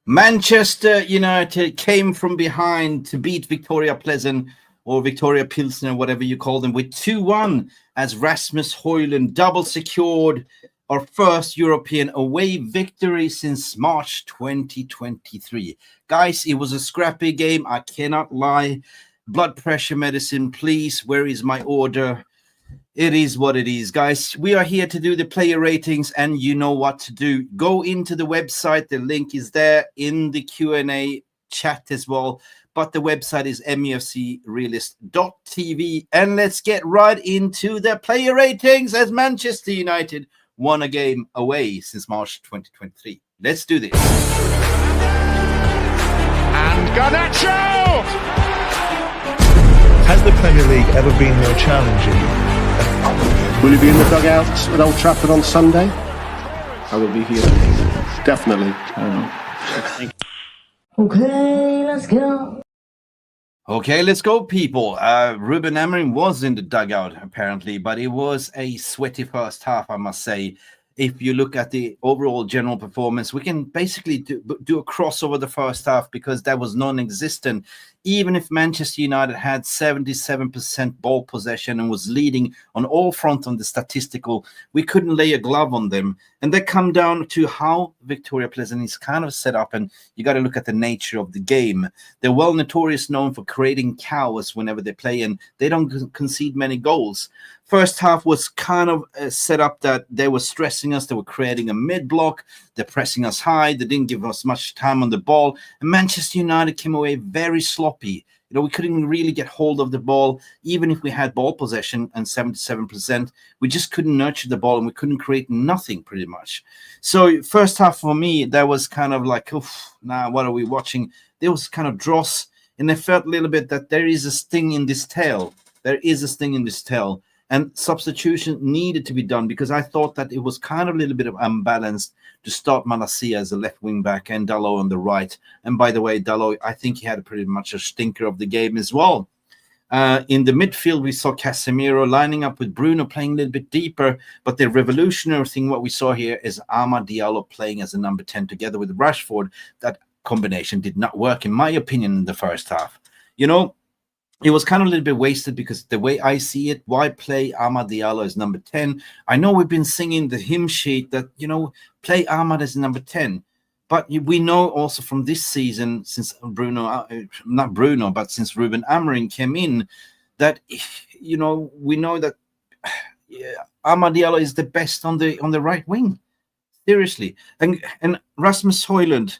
Manchester United came from behind to beat Victoria Plzen or Victoria Plzen, or whatever you call them, with 2-1 as Rasmus HOJLUND double secured our first European away victory since March 2023. Guys, it was a scrappy game. I cannot lie. Blood pressure medicine, please. Where is my order? It is what it is, guys. We are here to do the player ratings, and you know what to do. Go into the website. The link is there in the Q&A chat as well. But the website is mufcrealisttv. And let's get right into the player ratings as Manchester United won a game away since March 2023. Let's do this. And Garnacho! Has the Premier League ever been more challenging? Will you be in the dugout at Old Trafford on Sunday? I will be here. Definitely. Okay, let's go. Okay, let's go, people. Ruben Amorim was in the dugout, apparently, but it was a sweaty first half, I must say. If you look at the overall general performance, we can basically do a crossover the first half because that was non-existent. Even if Manchester United had 77% ball possession and was leading on all fronts on the statistical, we couldn't lay a glove on them. And that come down to how Victoria Plzen is kind of set up, and you got to look at the nature of the game. They're well notorious known for creating chaos whenever they play, and they don't concede many goals. First half was kind of set up that they were stressing us. They were creating a mid-block. They're pressing us high. They didn't give us much time on the ball. And Manchester United came away very sloppy. We couldn't really get hold of the ball. Even if we had ball possession and 77%, we just couldn't nurture the ball and we couldn't create nothing pretty much. So first half for me, that was kind of like, what are we watching? There was kind of dross. And I felt a little bit that there is a sting in this tail. There is a sting in this tail. And substitution needed to be done because I thought that it was kind of a little bit of unbalanced to start Malacia as a left wing back and Dalot on the right. And by the way, Dalot, I think he had pretty much a stinker of the game as well. In the midfield, we saw Casemiro lining up with Bruno playing a little bit deeper. But the revolutionary thing, what we saw here is Amad Diallo playing as a number 10 together with Rashford. That combination did not work, in my opinion, in the first half. It was kind of a little bit wasted because the way I see it, why play Amad Diallo as number 10? I know we've been singing the hymn sheet that, play Amad as number 10. But we know also from this season, since since Ruben Amorim came in, that, we know that Amad Diallo is the best on the right wing. Seriously. And Rasmus HOJLUND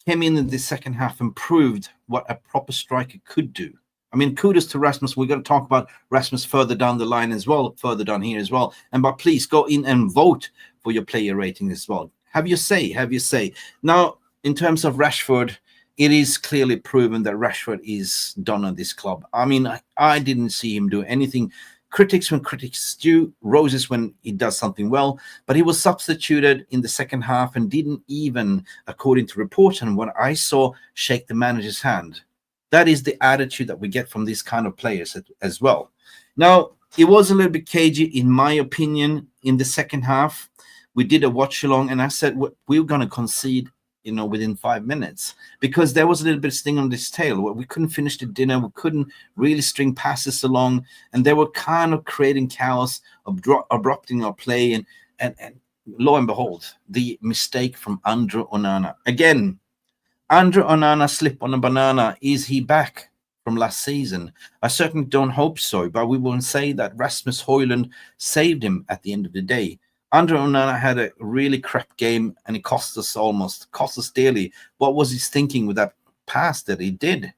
came in the second half and proved what a proper striker could do. I mean, kudos to Rasmus. We're going to talk about Rasmus further down the line as well, further down here as well. But please go in and vote for your player rating as well. Have your say. Now, in terms of Rashford, it is clearly proven that Rashford is done on this club. I mean, I didn't see him do anything. Critics when critics do, roses when he does something well. But he was substituted in the second half and didn't even, according to reports and what I saw, shake the manager's hand. That is the attitude that we get from these kind of players as well. Now, it was a little bit cagey, in my opinion, in the second half. We did a watch-along, and I said we were going to concede, within 5 minutes because there was a little bit of sting on this tail. We couldn't finish the dinner. We couldn't really string passes along, and they were kind of creating chaos, abrupting our play, and lo and behold, the mistake from Andre Onana. Again, Andre Onana slip on a banana. Is he back from last season? I certainly don't hope so, but we will say that Rasmus HOJLUND saved him at the end of the day. Andre Onana had a really crap game, and it cost us dearly. What was his thinking with that pass that he did?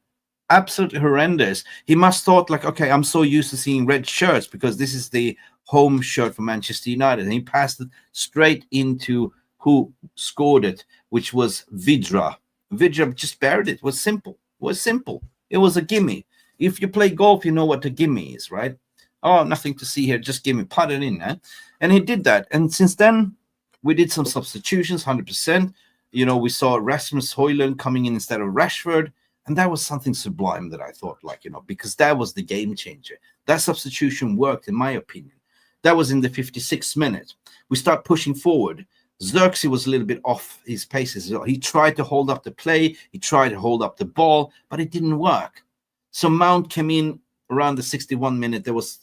Absolutely horrendous. He must thought like, okay, I'm so used to seeing red shirts because this is the home shirt for Manchester United. And he passed it straight into who scored it, which was Vidra. Vidra just buried it. It was simple. It was a gimme. If you play golf, you know what a gimme is, right? Oh, nothing to see here. Just gimme. Put it in. And he did that. And since then, we did some substitutions, 100%. We saw Rasmus HOJLUND coming in instead of Rashford. And that was something sublime that I thought, because that was the game changer. That substitution worked, in my opinion. That was in the 56th minute. We start pushing forward. Xerxes was a little bit off his paces. He tried to hold up the play, he tried to hold up the ball, but it didn't work. So Mount came in around the 61 minute. There was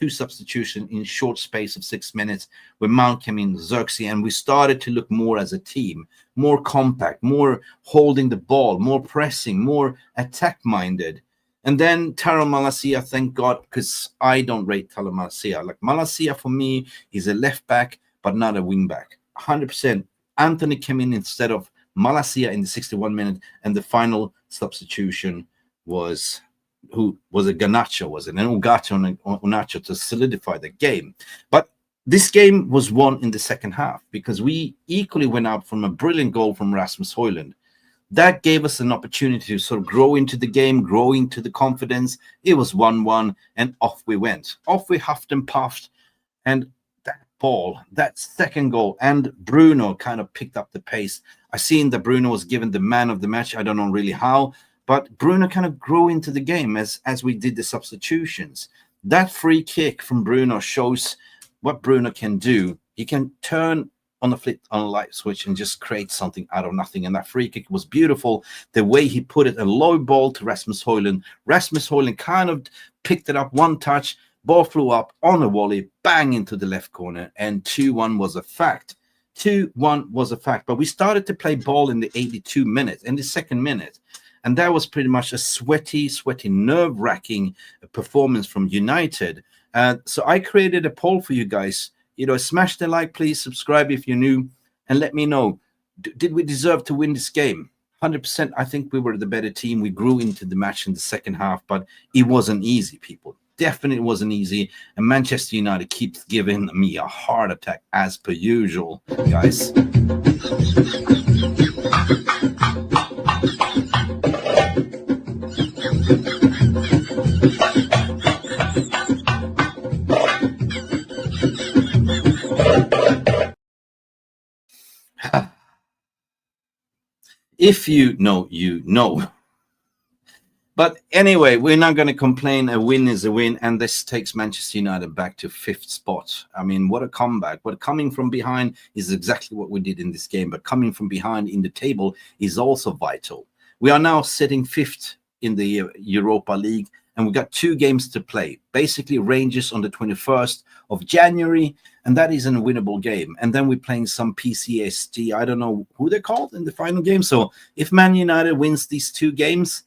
2 substitutions in short space of 6 minutes where Mount came in, Xerxes, and we started to look more as a team, more compact, more holding the ball, more pressing, more attack-minded. And then Taro Malacia, thank God, because I don't rate Taro Malacia. Like Malacia for me is a left back, but not a wing back. 100%. Anthony came in instead of Malacia in the 61 minute, and the final substitution was who was a Garnacho, was it? And Unacho to solidify the game. But this game was won in the second half because we equally went out from a brilliant goal from Rasmus HOJLUND. That gave us an opportunity to sort of grow into the game, grow into the confidence. It was 1-1, and off we went. Off we huffed and puffed, and that ball, that second goal, and Bruno kind of picked up the pace. I seen that Bruno was given the man of the match. I don't know really how, but Bruno kind of grew into the game as we did the substitutions. That free kick from Bruno shows what Bruno can do. He can turn on the flick on a light switch and just create something out of nothing. And that free kick was beautiful. The way he put it, a low ball to Rasmus HOJLUND. Rasmus HOJLUND kind of picked it up, one touch, ball flew up on a volley, bang into the left corner, and 2-1 was a fact. 2-1 was a fact. But we started to play ball in the 82 minutes, in the second minute. And that was pretty much a sweaty, nerve-wracking performance from United. So I created a poll for you guys. Smash the like, please. Subscribe if you're new, and let me know. Did we deserve to win this game? 100%. I think we were the better team. We grew into the match in the second half, but it wasn't easy, people. Definitely wasn't easy. And Manchester United keeps giving me a heart attack as per usual, guys. If you know, you know. But anyway, we're not going to complain. A win is a win, and this takes Manchester United back to 5th spot. I mean, what a comeback. But coming from behind is exactly what we did in this game. But coming from behind in the table is also vital. We are now sitting 5th in the Europa League, and we got 2 games to play. Basically, Rangers on the 21st of January, and that is a winnable game. And then we're playing some PCSG. I don't know who they're called in the final game. So if Man United wins these 2 games,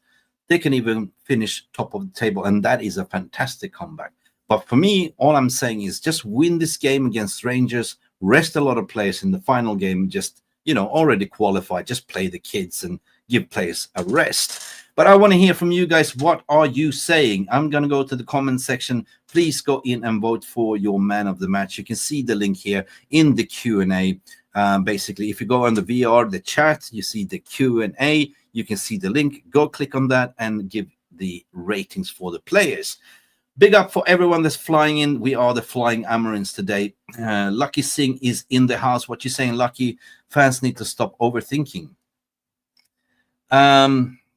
they can even finish top of the table, and that is a fantastic comeback. But for me, all I'm saying is just win this game against Rangers, rest a lot of players in the final game, just, already qualified, just play the kids and give players a rest. But I want to hear from you guys. What are you saying? I'm going to go to the comment section. Please go in and vote for your man of the match. You can see the link here in the Q&A. Basically, if you go on the VR, the chat, you see the Q&A. You can see the link. Go click on that and give the ratings for the players. Big up for everyone that's flying in. We are the Flying Amarins today. Lucky Singh is in the house. What you saying, Lucky? Fans need to stop overthinking.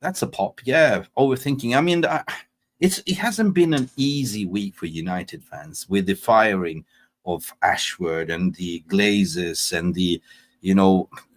That's a pop. Yeah, overthinking. I mean, it hasn't been an easy week for United fans with the firing of Ashworth and the Glazers and the,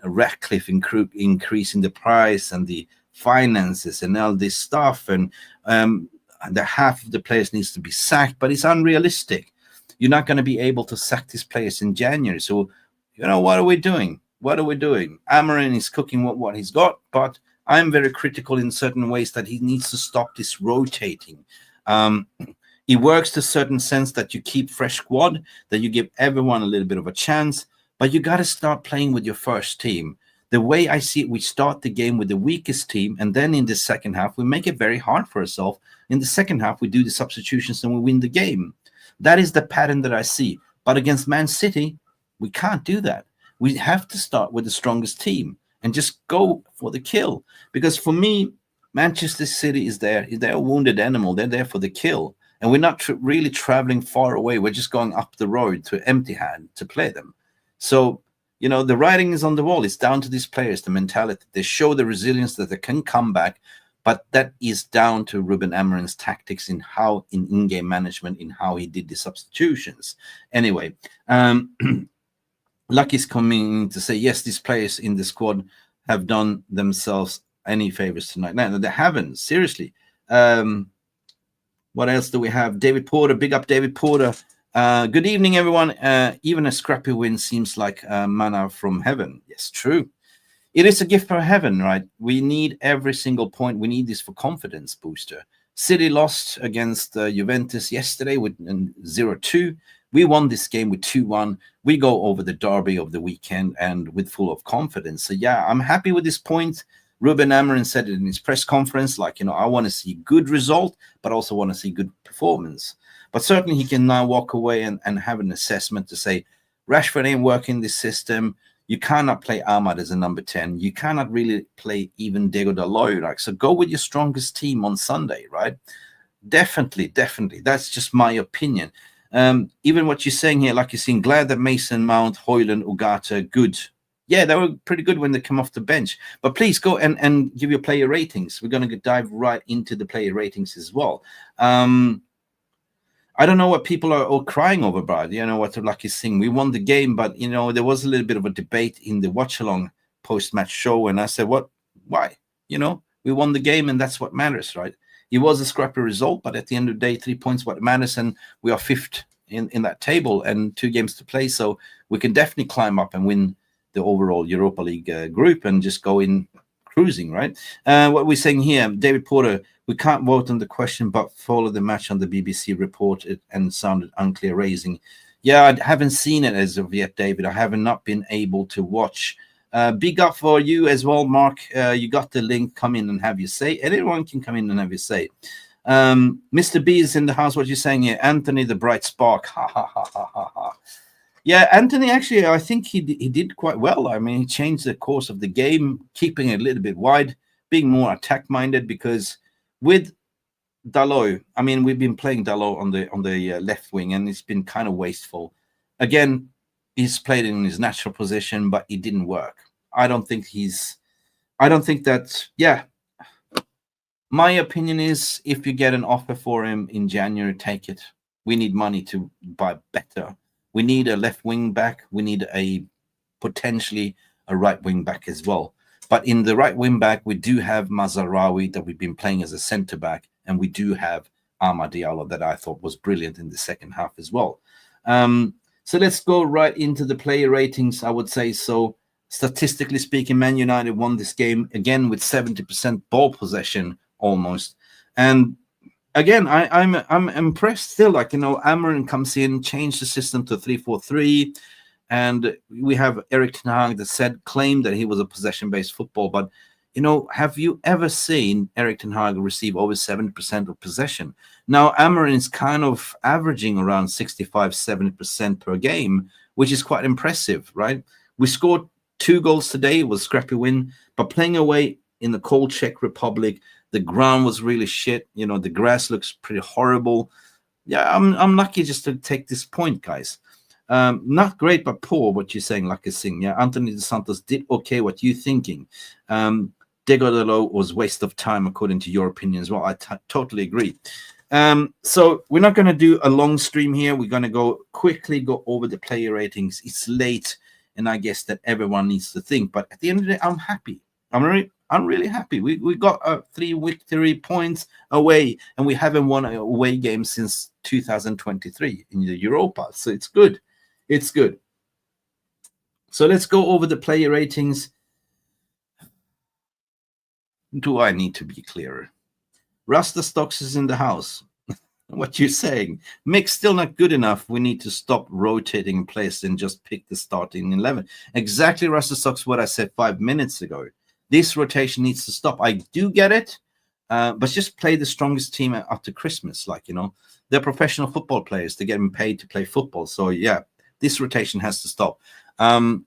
Ratcliffe increasing the price and the finances and all this stuff. And the half of the players needs to be sacked, but it's unrealistic. You're not going to be able to sack these players in January. So, what are we doing? What are we doing? Amarin is cooking what he's got, but I'm very critical in certain ways that he needs to stop this rotating. It works to a certain sense that you keep fresh squad, that you give everyone a little bit of a chance, but you got to start playing with your first team. The way I see it, we start the game with the weakest team, and then in the second half, we make it very hard for ourselves. In the second half, we do the substitutions and we win the game. That is the pattern that I see. But against Man City, we can't do that. We have to start with the strongest team and just go for the kill. Because for me, Manchester City is there. They're a wounded animal. They're there for the kill. And we're not really traveling far away. We're just going up the road to empty hand to play them. So, the writing is on the wall. It's down to these players, the mentality. They show the resilience that they can come back. But that is down to Ruben Amarin's tactics in in-game management, in how he did the substitutions. Anyway, Lucky's coming to say, yes, these players in the squad have done themselves any favors tonight. No, they haven't. Seriously. What else do we have? David Porter, big up David Porter. Good evening, everyone. Even a scrappy win seems like manna from heaven. Yes, true. It is a gift from heaven, right? We need every single point. We need this for confidence booster. City lost against Juventus yesterday with 0-2. We won this game with 2-1. We go over the derby of the weekend and with full of confidence. So, yeah, I'm happy with this point. Ruben Amorim said it in his press conference, like, I want to see good result, but also want to see good performance. But certainly he can now walk away and have an assessment to say, Rashford ain't working this system. You cannot play Ahmad as a number 10. You cannot really play even Diego Dalot. Like, so go with your strongest team on Sunday, right? Definitely. That's just my opinion. Even what you're saying here, like you're saying, glad that Mason Mount, HOJLUND, Ugarte, good. Yeah, they were pretty good when they come off the bench. But please go and give your player ratings. We're going to dive right into the player ratings as well. I don't know what people are all crying over, Brad. What Lucky saying. We won the game, but, there was a little bit of a debate in the watch-along post-match show. And I said, what? Why? We won the game, and that's what matters, right? It was a scrappy result, but at the end of the day, 3 points what matters, and we are fifth in that table and 2 games to play. So we can definitely climb up and win the overall Europa League group and just go in cruising, right? What we're saying here, David Porter, we can't vote on the question, but follow the match on the BBC report and sounded unclear raising. Yeah, I haven't seen it as of yet, David. I have not been able to watch. Big up for you as well, Mark. You got the link. Come in and have your say. Anyone can come in and have your say. Mr. B is in the house. What you saying here? Anthony, the bright spark. Ha, ha, ha, ha, ha, ha. Yeah, Anthony, actually, I think he did quite well. I mean, he changed the course of the game, keeping it a little bit wide, being more attack-minded, because with Dalot, I mean, we've been playing Dalot on the left wing, and it's been kind of wasteful. Again, he's played in his natural position, but it didn't work. I don't think that, yeah. My opinion is, if you get an offer for him in January, take it. We need money to buy better. We need a left wing back. We need potentially a right wing back as well. But in the right wing back, we do have Mazraoui that we've been playing as a centre back, and we do have Amad Diallo that I thought was brilliant in the second half as well. So let's go right into the player ratings. I would say so. Statistically speaking, Man United won this game again with 70% ball possession almost, and again, I'm impressed still. Like, Amorim comes in, changed the system to 3-4-3, and we have Erik ten Hag that claimed that he was a possession-based football. But have you ever seen Erik ten Hag receive over 70% of possession? Now Amorim is kind of averaging around 65-70% per game, which is quite impressive, right? We scored 2 goals today. It was a scrappy win, but playing away in the cold Czech Republic, the ground was really shit. The grass looks pretty horrible. Yeah, I'm lucky just to take this point, guys. Not great, but poor, what you're saying, like a sing. Yeah, Anthony Dos Santos did okay. What you thinking? Diego Dalot was waste of time, according to your opinion as well. I totally agree. So we're not going to do a long stream here. We're going to quickly go over the player ratings. It's late, and I guess that everyone needs to think. But at the end of the day, I'm happy. I'm really happy. We got 3 victory points away, and we haven't won an away game since 2023 in the Europa. So it's good. It's good. So let's go over the player ratings. Do I need to be clearer? Rasta Stocks is in the house. What you're saying? Mick's still not good enough. We need to stop rotating players and just pick the starting 11. Exactly, Rasta Stocks, what I said 5 minutes ago. This rotation needs to stop. I do get it, but just play the strongest team after Christmas. Like, they're professional football players. They're getting paid to play football. So, yeah, this rotation has to stop. And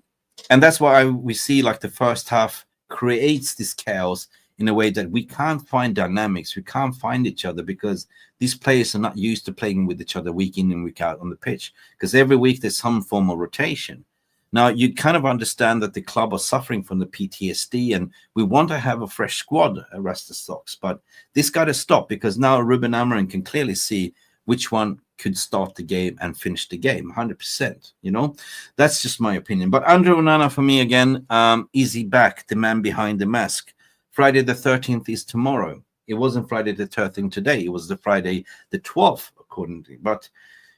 that's why we see, like, the first half creates this chaos in a way that we can't find dynamics. We can't find each other because these players are not used to playing with each other week in and week out on the pitch, because every week there's some form of rotation. Now, you kind of understand that the club are suffering from the PTSD, and we want to have a fresh squad at Rasta Stocks. But this got to stop, because now Ruben Amorim can clearly see which one could start the game and finish the game 100%. You know, that's just my opinion. But Andre Onana for me again, easy back, the man behind the mask. Friday the 13th is tomorrow. It wasn't Friday the 13th today. It was the Friday the 12th, according to. But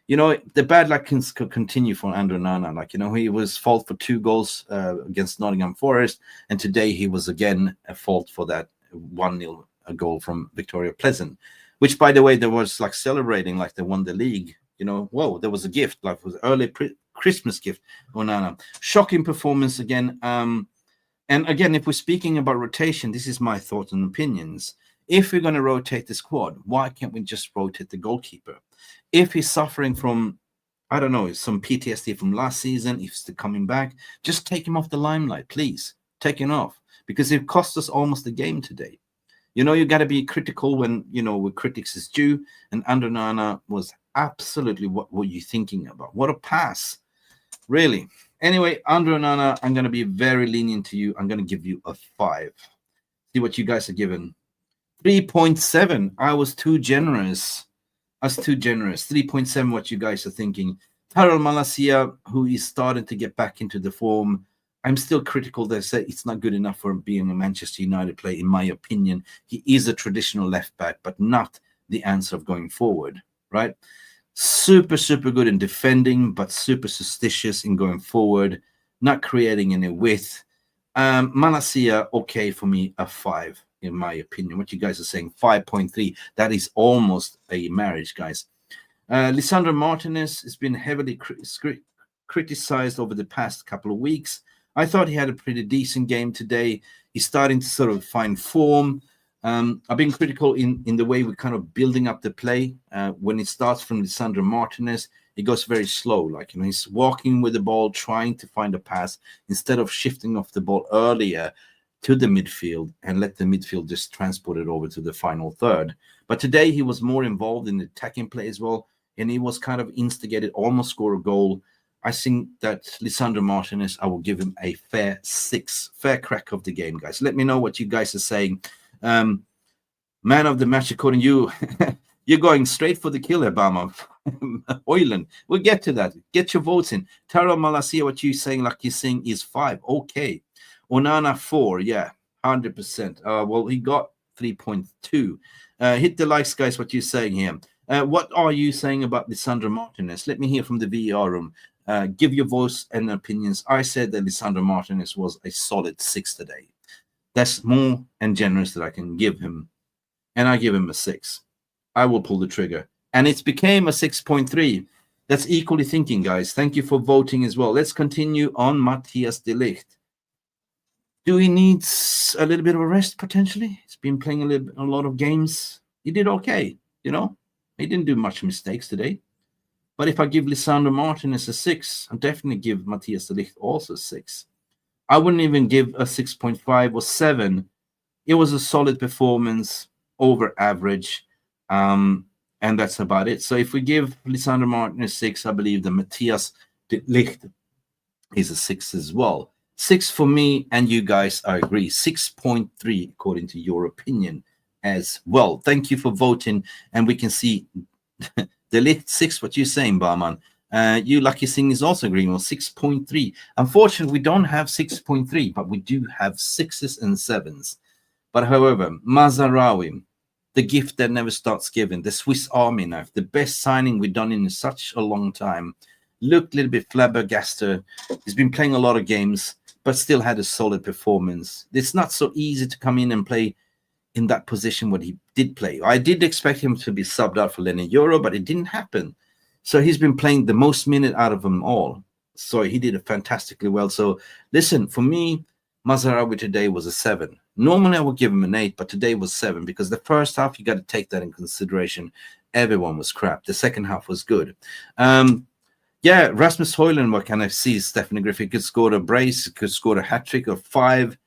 you know, the bad luck can continue for Andre Onana. Like, you know, he was fault for 2 goals against Nottingham Forest, and today he was again at fault for that 1-0 goal from Victoria Plzen, which, by the way, there was like celebrating like they won the league. You know, whoa, there was a gift, like it was early Christmas gift. Onana, shocking performance again. And again, if we're speaking about rotation, this is my thoughts and opinions. If we're going to rotate the squad, why can't we just rotate the goalkeeper? If he's suffering from, I don't know, some PTSD from last season, if he's coming back, just take him off the limelight, please. Take him off, because it cost us almost the game today. You know, you got to be critical when, you know, with critics is due, and Andre Onana was absolutely what were you thinking about? What a pass, really. Anyway, Andre Onana, I'm going to be very lenient to you. I'm going to give you a 5. See what you guys are given. 3.7. I was too generous. 3.7, what you guys are thinking. Tyrell Malacia, who is starting to get back into the form. I'm still critical. They say it's not good enough for being a Manchester United player, in my opinion. He is a traditional left back, but not the answer of going forward, right? Super, super good in defending, but super suspicious in going forward, not creating any width. Malacia, okay for me, a 5. In my opinion, what you guys are saying, 5.3. That is almost a marriage, guys. Lisandro Martinez has been heavily criticized over the past couple of weeks. I thought he had a pretty decent game today. He's starting to sort of find form. I've been critical in the way we're kind of building up the play. When it starts from Lisandro Martinez, it goes very slow. Like, you know, he's walking with the ball, trying to find a pass instead of shifting off the ball earlier to the midfield and let the midfield just transport it over to the final third. But today he was more involved in the attacking play as well, and he was kind of instigated, almost score a goal. I think that Lisandro Martinez, I will give him a fair 6. Fair crack of the game, guys. Let me know what you guys are saying. Man of the match, according to you, you're going straight for the killer, Bama. HOJLUND. We'll get to that. Get your votes in. Taro Malacia, what you're saying, like you're saying, is 5. Okay. Onana 4, yeah, 100%. Well, he got 3.2. Hit the likes, guys, what you're saying here. What are you saying about Lisandro Martinez? Let me hear from the VAR room. Give your voice and opinions. I said that Lisandro Martinez was a solid 6 today. That's more and generous that I can give him. And I give him a 6. I will pull the trigger. And it became a 6.3. That's equally thinking, guys. Thank you for voting as well. Let's continue on Matthias de Ligt. Do he need a little bit of a rest, potentially? He's been playing a lot of games. He did okay, you know. He didn't do much mistakes today. But if I give Lisandro Martinez a 6, I'll definitely give Matthias de Ligt also a 6. I wouldn't even give a 6.5 or 7. It was a solid performance, over average. And that's about it. So if we give Lisandro Martinez 6, I believe that Matthias de Ligt is a 6 as well. 6 for me, and you guys, I agree. 6.3 according to your opinion as well. Thank you for voting, and we can see the Ligt 6. What you're saying, Barman? You Lucky Singh is also agreeing on 6.3. Unfortunately, we don't have 6.3, but we do have 6s and 7s. But however, Mazraoui, the gift that never starts giving, the Swiss Army knife, the best signing we've done in such a long time. Looked a little bit flabbergasted. He's been playing a lot of games, but still had a solid performance. It's not so easy to come in and play in that position what he did play. I did expect him to be subbed out for Lenny Euro, but it didn't happen. So he's been playing the most minute out of them all. So he did it fantastically well. So listen, for me, Mazraoui today was a 7. Normally I would give him an 8, but today was 7 because the first half, you got to take that in consideration. Everyone was crap. The second half was good. Yeah, Rasmus HOJLUND, what can I see? Stephanie Griffith could score a brace, could score a hat-trick or 5.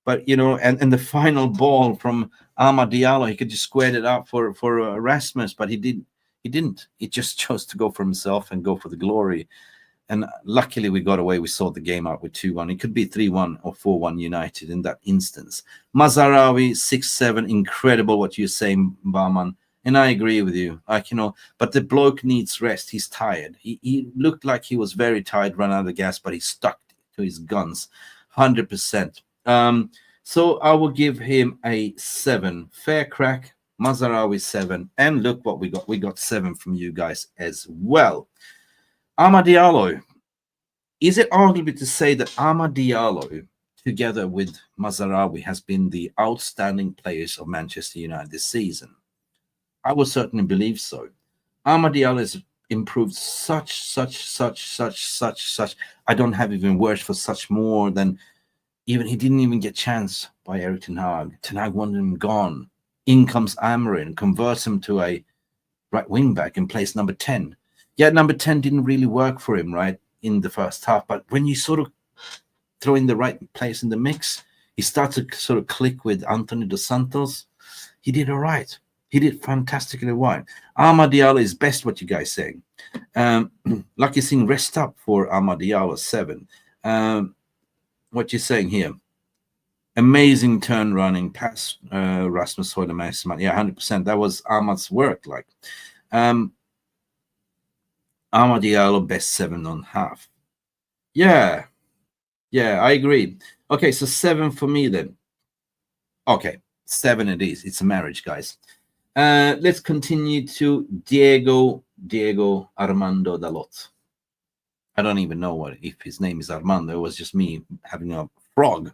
But, you know, and the final ball from Amad Diallo, he could just square it up for Rasmus, but he didn't. He just chose to go for himself and go for the glory. And luckily we got away. We saw the game out with 2-1. It could be 3-1 or 4-1 United in that instance. Mazraoui, 6-7. Incredible what you're saying, Barman. And I agree with you. But the bloke needs rest. He's tired. He looked like he was very tired, run out of gas, but he stuck to his guns 100%. So I will give him a 7. Fair crack. Mazarawi 7. And look what we got. We got 7 from you guys as well. Amad Diallo. Is it arguable to say that Amad Diallo, together with Mazarawi, has been the outstanding players of Manchester United this season? I would certainly believe so. Amad Diallo has improved such. I don't have even words for such more than even he didn't even get chance by Erik Ten Hag. Ten Hag wanted him gone. In comes Amarin, converts him to a right wing back and plays number 10. Yeah, number 10 didn't really work for him, right, in the first half. But when you sort of throw in the right place in the mix, he starts to sort of click with Anthony Dos Santos. He did all right. He did fantastically well. Amad Diallo is best, what you guys saying. Lucky Singh, rest up for Amad Diallo 7. What you're saying here. Amazing turn running past Rasmus Højlund. Yeah, 100%. That was Ahmad's work. Like Amad Diallo, best 7.5. Yeah, I agree. Okay, so 7 for me then. Okay, 7 it is. It's a marriage, guys. Let's continue to Diego Armando Dalot. I don't even know if his name is Armando. It was just me having a frog.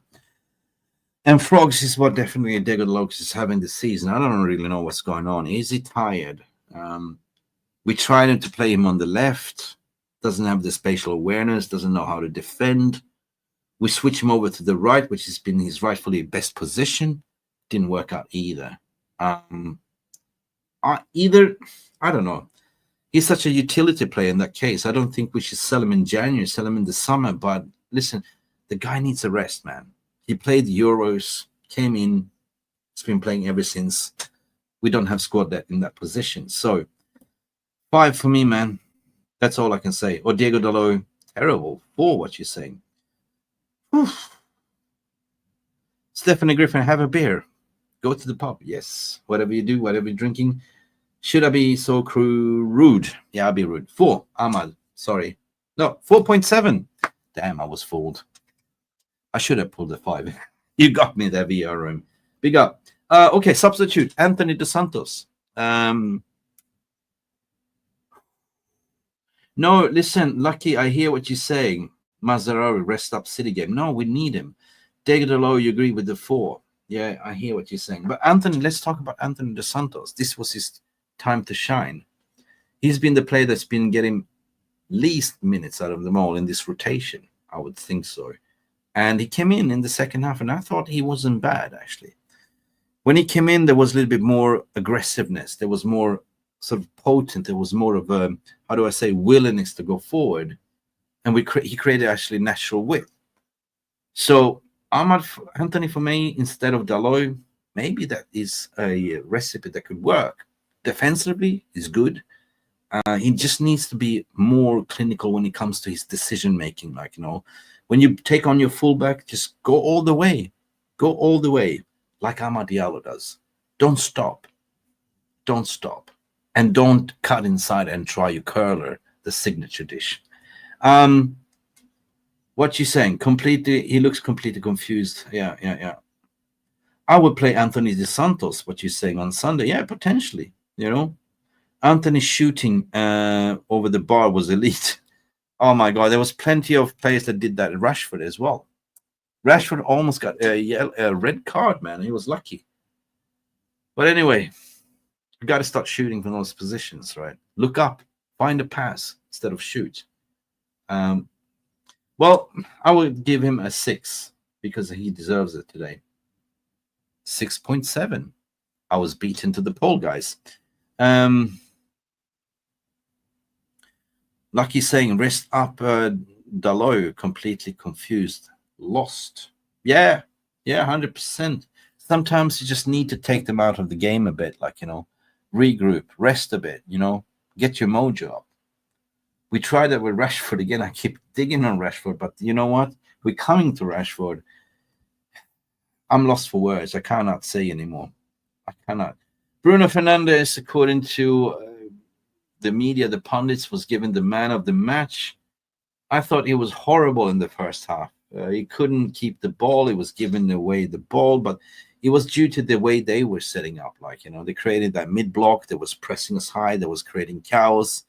And frogs is what definitely Diego Dalot is having this season. I don't really know what's going on. Is he tired? We tried to play him on the left. Doesn't have the spatial awareness. Doesn't know how to defend. We switch him over to the right, which has been his rightfully best position. Didn't work out either. I don't know. He's such a utility player in that case. I don't think we should sell him in January, sell him in the summer. But listen, the guy needs a rest, man. He played the Euros, came in. He's been playing ever since. We don't have squad that in that position. So 5 for me, man. That's all I can say. Or Diego Dalot, terrible. 4, what you're saying. Whew. Stephanie Griffin, have a beer. Go to the pub. Yes. Whatever you do, whatever you're drinking. Should I be so rude? Yeah, I'll be rude. 4, Ahmad. Sorry. No, 4.7. Damn, I was fooled. I should have pulled a 5. You got me there, VR room. Big up. Okay, substitute. Anthony Dos Santos. No, listen, Lucky, I hear what you're saying. Mazarawi, rest up City game. No, we need him. Diego Dalot, you agree with the 4. Yeah, I hear what you're saying. But Anthony, let's talk about Anthony Dos Santos. This was his time to shine. He's been the player that's been getting least minutes out of them all in this rotation. I would think so. And he came in the second half, and I thought he wasn't bad, actually. When he came in, there was a little bit more aggressiveness. There was more sort of potent. There was more of a, how do I say, willingness to go forward. And he created actually natural width. So Anthony, for me, instead of Dalot, maybe that is a recipe that could work. Defensively, is good. He just needs to be more clinical when it comes to his decision making. Like, when you take on your fullback, just go all the way. Go all the way, like Amad Diallo does. Don't stop. Don't stop. And don't cut inside and try your curler, the signature dish. What you saying? He looks completely confused. Yeah. I would play Anthony Dos Santos, what you're saying, on Sunday. Yeah, potentially, Anthony shooting over the bar was elite. Oh, my God. There was plenty of players that did that. Rashford as well. Rashford almost got a red card, man. He was lucky. But anyway, you got to start shooting from those positions, right? Look up. Find a pass instead of shoot. Well, I would give him a 6 because he deserves it today. 6.7. I was beaten to the poll, guys. Lucky saying, rest up, Dalot, completely confused, lost. Yeah, 100%. Sometimes you just need to take them out of the game a bit, like, regroup, rest a bit, get your mojo up. We tried that with Rashford again. I keep digging on Rashford, but you know what? We're coming to Rashford. I'm lost for words. I cannot say anymore. I cannot. Bruno Fernandes, according to the media, the pundits, was given the man of the match. I thought he was horrible in the first half. He couldn't keep the ball. He was giving away the ball, but it was due to the way they were setting up. Like, they created that mid block that was pressing us high, that was creating chaos,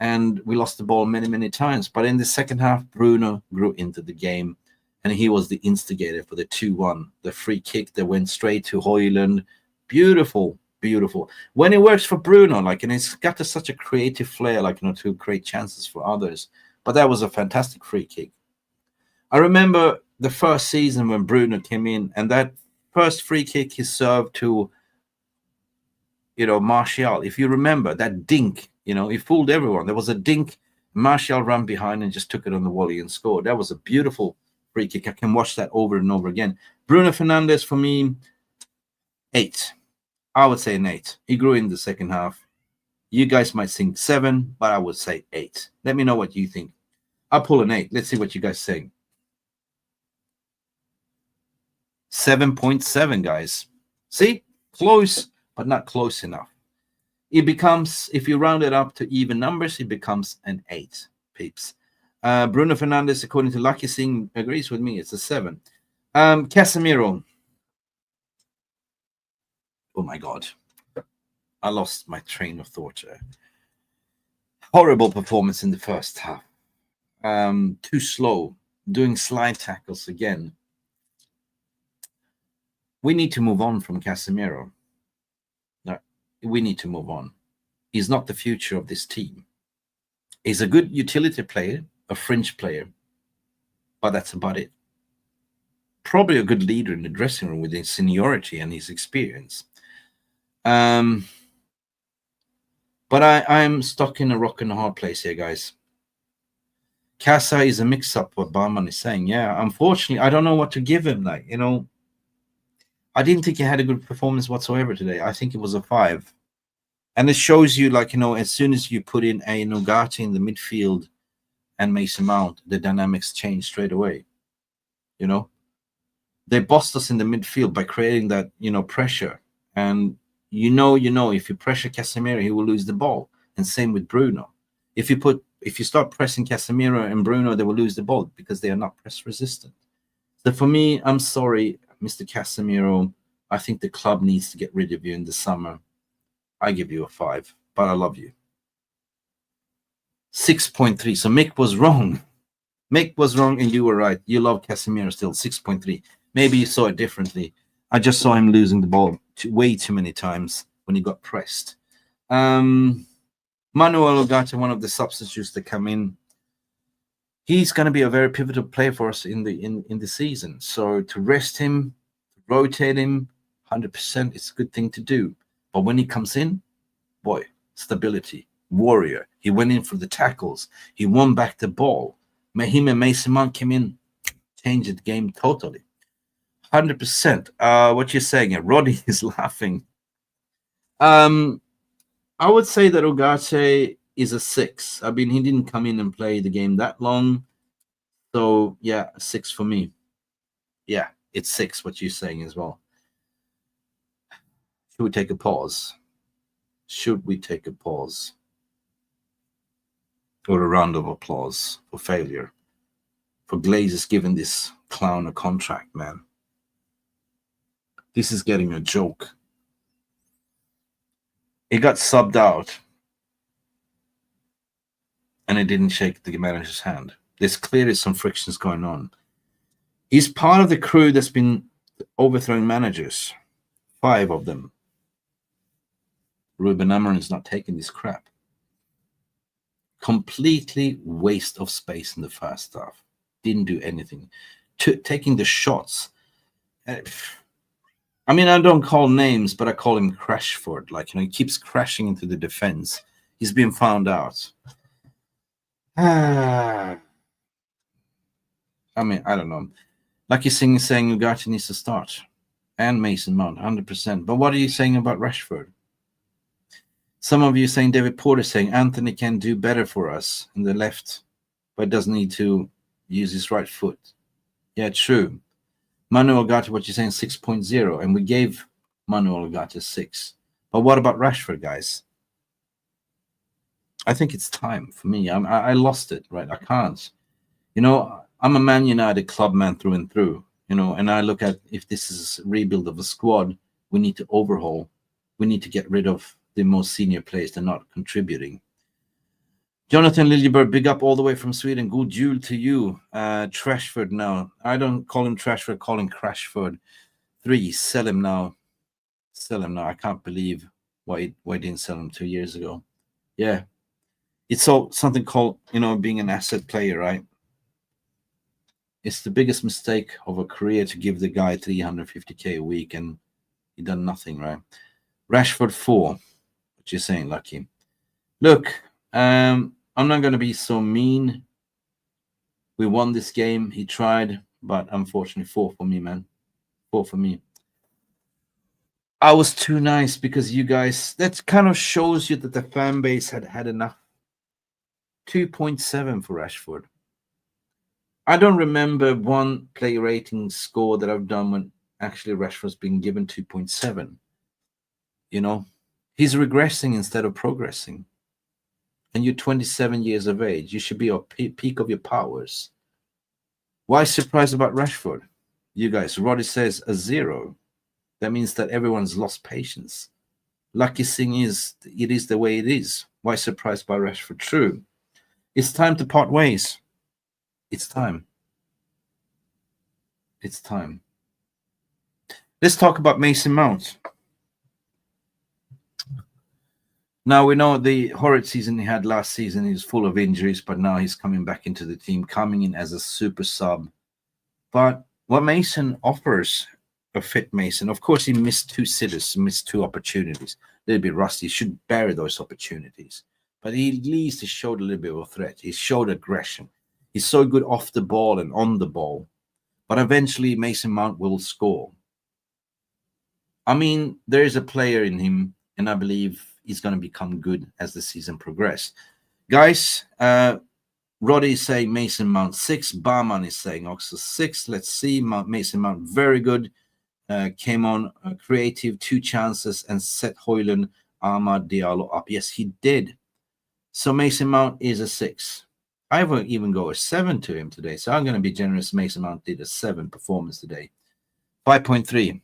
and we lost the ball many, many times. But in the second half, Bruno grew into the game, and he was the instigator for the 2-1. The free kick that went straight to HOJLUND. Beautiful, beautiful. When it works for Bruno, and it's got such a creative flair, to create chances for others. But that was a fantastic free kick. I remember the first season when Bruno came in, and that first free kick he served to, Martial. If you remember that dink, he fooled everyone. There was a dink. Martial ran behind and just took it on the volley and scored. That was a beautiful free kick. I can watch that over and over again. Bruno Fernandes, for me, 8. I would say an 8. He grew in the second half. You guys might think 7, but I would say 8. Let me know what you think. I'll pull an 8. Let's see what you guys say. 7.7, guys. See? Close, but not close enough. It becomes, if you round it up to even numbers, it becomes an 8, peeps. Bruno Fernandes, according to Lucky Singh, agrees with me. It's a 7. Casemiro. Oh, my God. I lost my train of thought. Horrible performance in the first half. Too slow. Doing slide tackles again. We need to move on from Casemiro. No, we need to move on. He's not the future of this team. He's a good utility player, a fringe player, but that's about it. Probably a good leader in the dressing room with his seniority and his experience. But I'm stuck in a rock and a hard place here, guys. Casa is a mix-up, what Barman is saying. Yeah, unfortunately, I don't know what to give him. I didn't think he had a good performance whatsoever today. I think it was a 5. And it shows you, as soon as you put in a Ugarte in the midfield and Mason Mount, the dynamics change straight away. They bossed us in the midfield by creating that, pressure. And if you pressure Casemiro, he will lose the ball. And same with Bruno. If you start pressing Casemiro and Bruno, they will lose the ball because they are not press resistant. So for me, I'm sorry, Mr. Casemiro. I think the club needs to get rid of you in the summer. I give you a 5, but I love you. 6.3. So Mick was wrong. Mick was wrong and you were right. You love Casemiro still. 6.3. Maybe you saw it differently. I just saw him losing the ball way too many times when he got pressed. Manuel Ugarte, one of the substitutes that come in, he's going to be a very pivotal player for us in the season. So to rest him, rotate him, 100%, it's a good thing to do. But when he comes in, boy, stability, warrior. He went in for the tackles. He won back the ball. Him and Mason Mount came in, changed the game totally. 100%. What you're saying, Roddy is laughing. I would say that Ugarte is a 6. I mean, he didn't come in and play the game that long. So, yeah, a 6 for me. Yeah, it's 6, what you're saying as well. Should we take a pause? Should we take a pause? Or a round of applause for failure? For Glazers giving this clown a contract, man. This is getting a joke. He got subbed out. And it didn't shake the manager's hand. There's clearly some frictions going on. He's part of the crew that's been overthrowing managers. 5 of them. Ruben Amorim's not taking this crap. Completely waste of space in the first half. Didn't do anything. Taking the shots. I mean, I don't call names, but I call him Crashford. He keeps crashing into the defense. He's been found out. I mean, I don't know. Like you're saying Ugarte needs to start. And Mason Mount, 100%. But what are you saying about Rashford? Some of you saying David Porter saying Anthony can do better for us in the left, but doesn't need to use his right foot. Yeah, true. Manuel Ugarte, what you're saying, 6.0. And we gave Manuel Ugarte 6. But what about Rashford, guys? I think it's time for me. I lost it, right? I can't. You know, I'm a Man United club man through and through, you know, and I look at if this is a rebuild of a squad, we need to overhaul. We need to get rid of the most senior players that are not contributing. Jonathan Liljeberg, big up all the way from Sweden. Good jul to you. Trashford now. I don't call him Trashford, call him Crashford. 3, sell him now. Sell him now. I can't believe why didn't sell him 2 years ago. Yeah. It's all something called, you know, being an asset player, right? It's the biggest mistake of a career to give the guy 350k a week and he done nothing, right? Rashford 4. What you saying, Lucky? Look, I'm not going to be so mean. We won this game. He tried, but unfortunately 4 for me, man. 4 for me. I was too nice because you guys, that kind of shows you that the fan base had enough. 2.7 for Rashford. I don't remember one player rating score that I've done when actually Rashford's been given 2.7. You know, he's regressing instead of progressing. And you're 27 years of age. You should be at peak of your powers. Why surprised about Rashford? You guys, Roddy says a 0. That means that everyone's lost patience. Lucky thing is, it is the way it is. Why surprised by Rashford? True. It's time to part ways. It's time. It's time. Let's talk about Mason Mount. Now, we know the horrid season he had last season. He was full of injuries, but now he's coming back into the team, coming in as a super sub. But what Mason offers, a fit Mason, of course, he missed 2 sitters, missed 2 opportunities. A little bit rusty. He should bury those opportunities. But at least he showed a little bit of a threat. He showed aggression. He's so good off the ball and on the ball. But eventually, Mason Mount will score. I mean, there is a player in him, and I believe he's going to become good as the season progresses. Guys, Roddy is saying Mason Mount 6. Barman is saying also 6. Let's see. Mason Mount, very good. Came on creative, 2 chances, and set HOJLUND, Amad Diallo up. Yes, he did. So Mason Mount is a 6. I will even go a 7 to him today. So I'm going to be generous. Mason Mount did a 7 performance today. 5.3.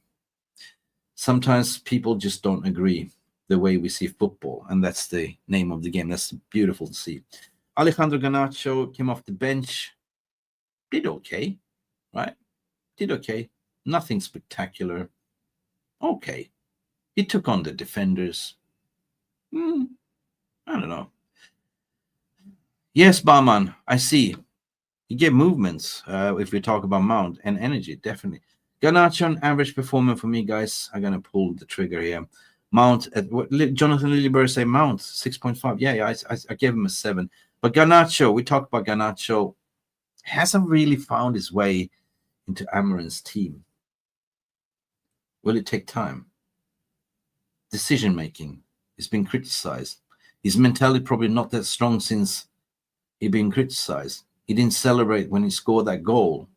Sometimes people just don't agree the way we see football. And that's the name of the game. That's beautiful to see. Alejandro Garnacho came off the bench. Did okay, right? Did okay. Nothing spectacular. Okay. He took on the defenders. I don't know. Yes, Barman, I see. He gave movements, if we talk about Mount, and energy, definitely. Garnacho, average performer for me, guys. I'm going to pull the trigger here. Mount, Jonathan Liljeberg say Mount, 6.5. Yeah, I gave him a 7. But Garnacho, we talked about Garnacho, hasn't really found his way into Amorim's team. Will it take time? Decision-making has been criticized. His mentality probably not that strong since he's been criticized. He didn't celebrate when he scored that goal.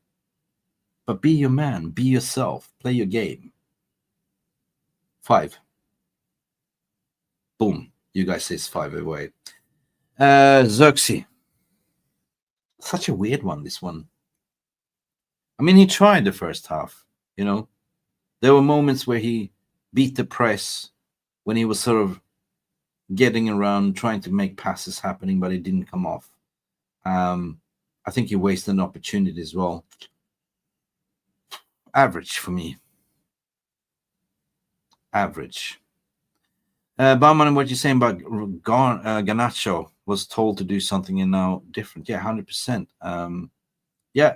But be your man, be yourself, play your game. 5. Boom. You guys say it's 5 away. Xerxes. Such a weird one, this one. I mean, he tried the first half, you know. There were moments where he beat the press when he was sort of getting around, trying to make passes happening, but it didn't come off. I think he wasted an opportunity as well. Average for me. Average. Bauman, what you're saying about Garnacho was told to do something and now different. Yeah, 100%. Yeah,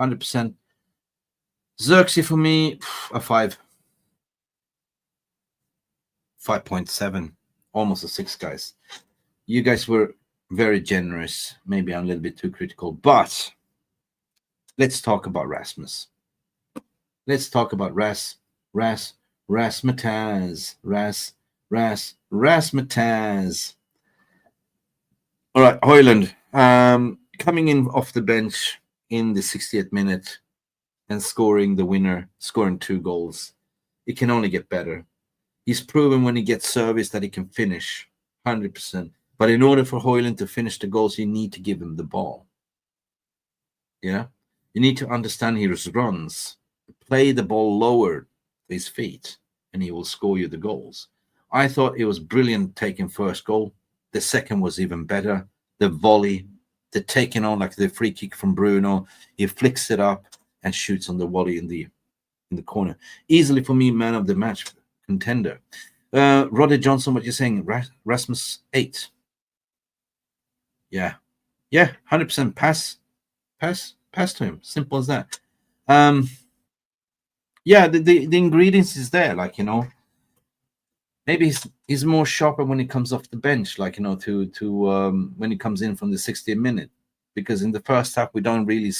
100%. Xerxes for me, a 5. 5.7. Almost a 6, guys. You guys were very generous. Maybe I'm a little bit too critical, but let's talk about Rasmus. Let's talk about Rasmataz. All right, HOJLUND coming in off the bench in the 60th minute and scoring the winner, scoring 2 goals. It can only get better. He's proven when he gets service that he can finish 100%. But in order for HOJLUND to finish the goals, you need to give him the ball. Yeah, you need to understand his runs. Play the ball lower to his feet, and he will score you the goals. I thought it was brilliant taking first goal. The second was even better. The volley, the taking on like the free kick from Bruno. He flicks it up and shoots on the volley in the corner. Easily for me, man of the match contender. Roddy Johnson, what you're saying? Rasmus 8. Yeah, 100% pass to him. Simple as that. Yeah, the ingredients is there. Like, you know, maybe he's more sharper when he comes off the bench. Like, you know, to when he comes in from the 60th minute, because in the first half we don't really.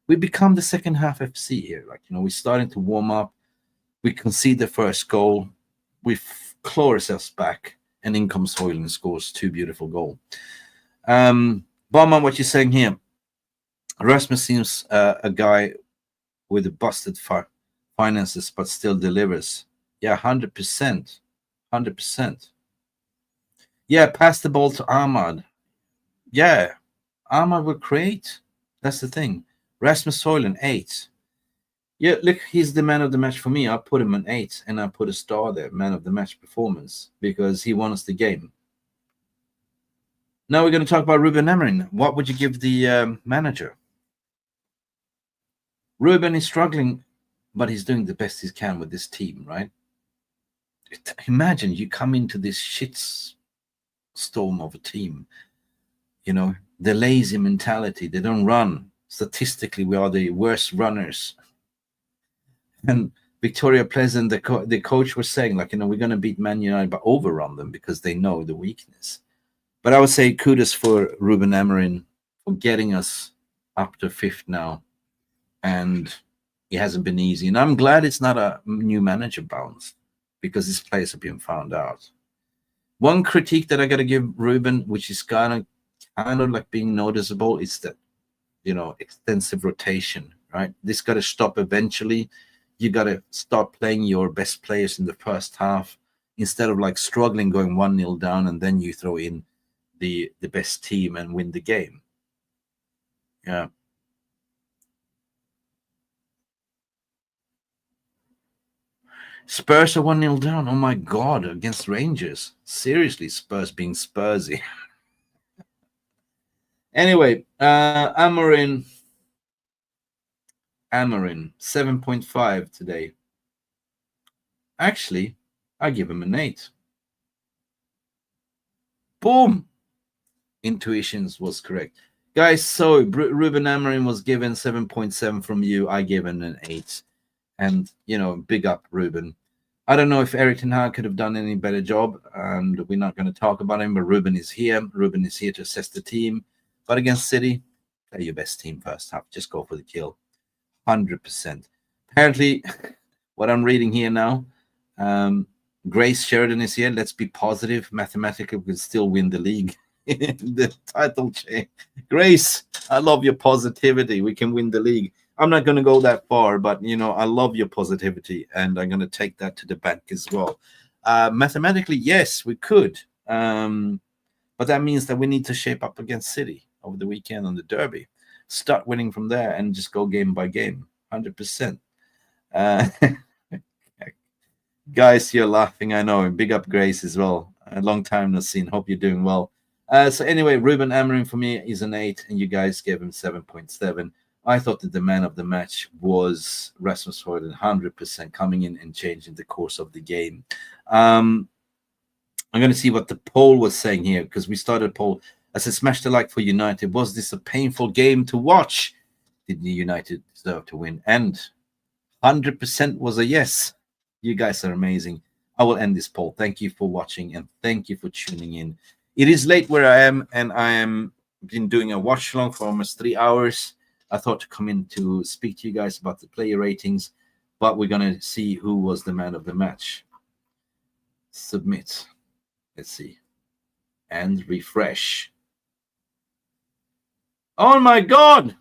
We become the second half FC here. Like, you know, we're starting to warm up. We concede the first goal. We claw ourselves back, and in comes HOJLUND and scores 2 beautiful goals. Baumann, what you're saying here? Rasmus seems a guy with a busted finances, but still delivers. Yeah, 100%. 100%. Yeah, pass the ball to Ahmad. Yeah, Ahmad will create. That's the thing. Rasmus HOJLUND, 8. Yeah, look, he's the man of the match for me. I put him an 8, and I put a star there, man of the match performance, because he won us the game. Now we're going to talk about Ruben Amorim. What would you give the manager? Ruben is struggling, but he's doing the best he can with this team, right? Imagine you come into this shitstorm of a team, you know, the lazy mentality. They don't run. Statistically, we are the worst runners. And Victoria Plzen, the coach, was saying, like, you know, we're going to beat Man United, but overrun them because they know the weakness. But I would say kudos for Ruben Amorim for getting us up to 5th now. And it hasn't been easy. And I'm glad it's not a new manager bounce, because his players have been found out. One critique that I got to give Ruben, which is kind of like being noticeable, is that, you know, extensive rotation, right? This got to stop eventually. You got to start playing your best players in the first half instead of like struggling going 1-0 down, and then you throw in the best team and win the game. Yeah. Spurs are 1-0 down. Oh my God, against Rangers. Seriously, Spurs being Spursy. Anyway, Amorim 7.5 today. Actually, I give him an 8. Boom! Intuitions was correct. Guys, so Ruben Amorim was given 7.7 from you. I gave him an 8. And, you know, big up Ruben. I don't know if Erik ten Hag could have done any better job, and we're not going to talk about him, but Ruben is here. Ruben is here to assess the team. But against City, play your best team first half. Just go for the kill. 100%. Apparently, what I'm reading here now, Grace Sheridan is here. Let's be positive. Mathematically, we can still win the league. The title change. Grace, I love your positivity. We can win the league. I'm not going to go that far, but, you know, I love your positivity, and I'm going to take that to the bank as well. Mathematically, yes, we could. But that means that we need to shape up against City over the weekend on the derby. Start winning from there and just go game by game. 100%. Guys, you're laughing, I know. Big up Grace as well. A long time no seen. Hope you're doing well. So anyway, Ruben Amorim for me is an 8, and you guys gave him 7.7. I thought that the man of the match was Rasmus HOJLUND, 100% coming in and changing the course of the game. I'm going to see what the poll was saying here, because we started a poll. I said, smash the like for United. Was this a painful game to watch? Did United deserve to win? And 100% was a yes. You guys are amazing. I will end this poll. Thank you for watching, and thank you for tuning in. It is late where I am, and I am been doing a watch along for almost 3 hours. I thought to come in to speak to you guys about the player ratings, but we're going to see who was the man of the match. Submit. Let's see. And refresh. Oh my God!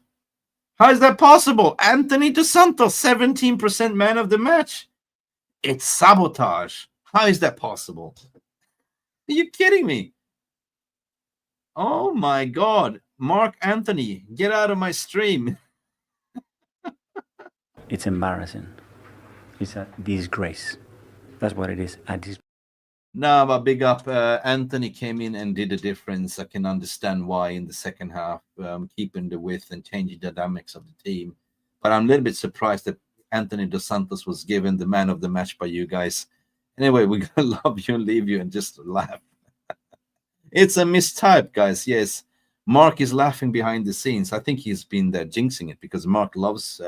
How is that possible? Anthony Dos Santos, 17% man of the match. It's sabotage. How is that possible? Are you kidding me? Oh my God. Mark Anthony, get out of my stream. It's embarrassing. It's a disgrace. That's what it is. No, but big up. Anthony came in and did a difference. I can understand why in the second half, keeping the width and changing the dynamics of the team. But I'm a little bit surprised that Anthony Dos Santos was given the man of the match by you guys. Anyway, we're going to love you and leave you and just laugh. It's a mistype, guys. Yes, Mark is laughing behind the scenes. I think he's been there jinxing it because Mark loves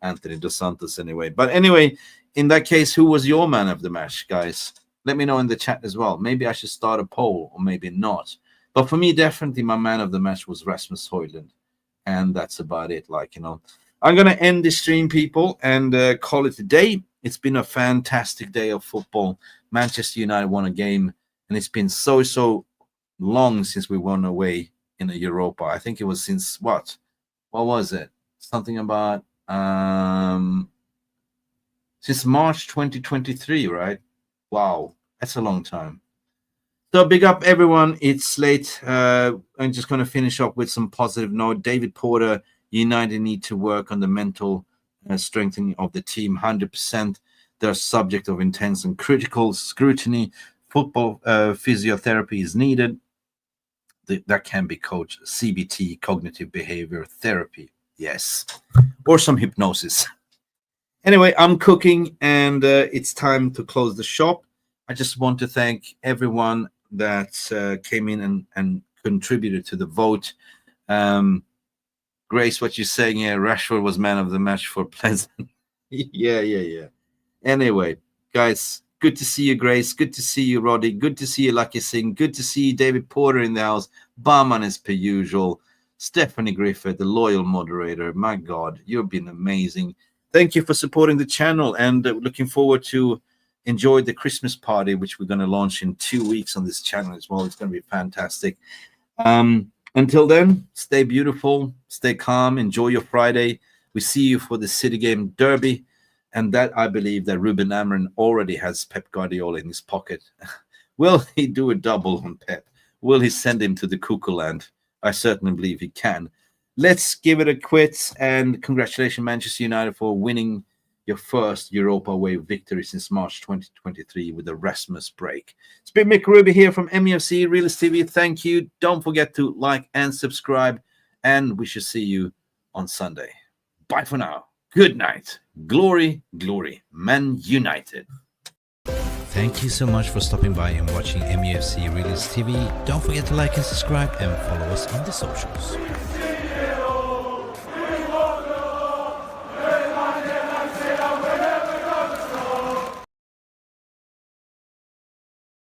Anthony Dos Santos anyway. But anyway, in that case, who was your man of the match, guys? Let me know in the chat as well. Maybe I should start a poll or maybe not. But for me, definitely my man of the match was Rasmus HOJLUND. And that's about it. Like, you know, I'm going to end the stream, people, and call it a day. It's been a fantastic day of football. Manchester United won a game, and it's been so long since we won away in a Europa. I think it was since what was it? Something about since March 2023, right? Wow, that's a long time. So big up everyone. It's late. I'm just going to finish up with some positive note. David Porter, United need to work on the mental strengthening of the team. 100%. They're subject of intense and critical scrutiny. Football physiotherapy is needed. That can be coached. CBT, cognitive behavior therapy. Yes. Or some hypnosis. Anyway, I'm cooking and it's time to close the shop. I just want to thank everyone that came in and contributed to the vote. Grace, what you're saying here, Rashford was man of the match for Plzen. Yeah. Anyway, guys, good to see you, Grace. Good to see you, Roddy. Good to see you, Lucky Singh. Good to see you, David Porter in the house. Barman as per usual. Stephanie Griffith, the loyal moderator. My God, you've been amazing. Thank you for supporting the channel and looking forward to enjoy the Christmas party, which we're going to launch in 2 weeks on this channel as well. It's going to be fantastic. Until then, stay beautiful, stay calm, enjoy your Friday. We see you for the City Game Derby. And that I believe that Ruben Amorim already has Pep Guardiola in his pocket. Will he do a double on Pep? Will he send him to the cuckoo land? I certainly believe he can. Let's give it a quit, and congratulations, Manchester United, for winning your first Europa away victory since March 2023 with the Rasmus break. It's been Mick Ruby here from MUFC Realist TV. Thank you. Don't forget to like and subscribe, and we shall see you on Sunday. Bye for now. Good night. Glory, glory. Man United. Thank you so much for stopping by and watching MUFC Realist TV. Don't forget to like and subscribe and follow us on the socials.